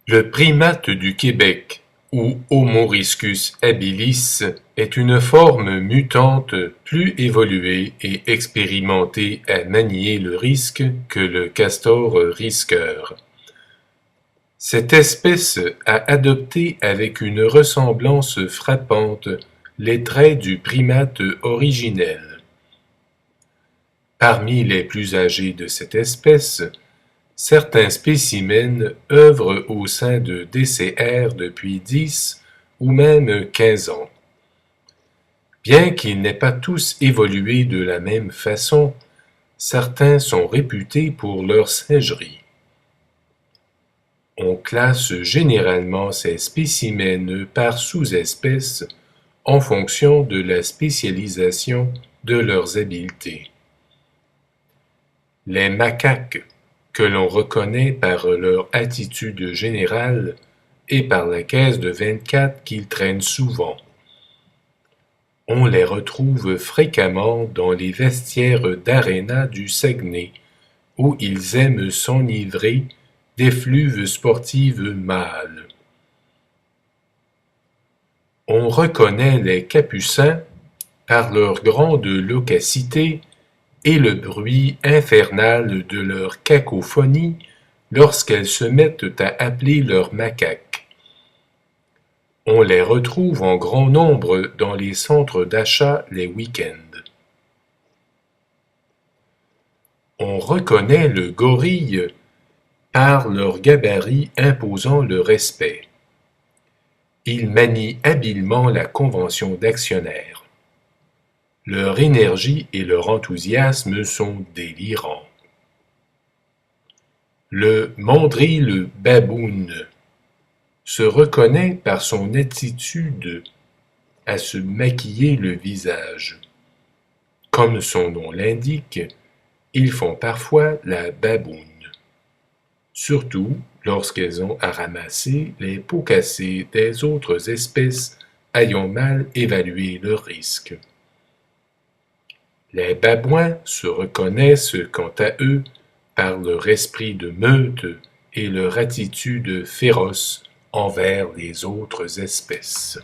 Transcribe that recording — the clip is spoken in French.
Le primate du Québec, ou Homo riscus habilis, est une forme mutante plus évoluée et expérimentée à manier le risque que le castor risqueur. Cette espèce a adopté avec une ressemblance frappante les traits du primate originel. Parmi les plus âgés de cette espèce, certains spécimens œuvrent au sein de DCR depuis 10 ou même 15 ans. Bien qu'ils n'aient pas tous évolué de la même façon, certains sont réputés pour leur singerie. On classe généralement ces spécimens par sous-espèces en fonction de la spécialisation de leurs habiletés. Les macaques, que l'on reconnaît par leur attitude générale et par la caisse de 24 qu'ils traînent souvent. On les retrouve fréquemment dans les vestiaires d'aréna du Saguenay, où ils aiment s'enivrer d'effluves sportives mâles. On reconnaît les capucins par leur grande loquacité et le bruit infernal de leur cacophonie lorsqu'elles se mettent à appeler leurs macaques. On les retrouve en grand nombre dans les centres d'achat les week-ends. On reconnaît le gorille par leur gabarit imposant le respect. Ils manient habilement la convention d'actionnaire. Leur énergie et leur enthousiasme sont délirants. Le mandrill baboon se reconnaît par son attitude à se maquiller le visage. Comme son nom l'indique, ils font parfois la baboune, surtout lorsqu'elles ont à ramasser les pots cassés des autres espèces ayant mal évalué leur risque. Les babouins se reconnaissent quant à eux par leur esprit de meute et leur attitude féroce envers les autres espèces.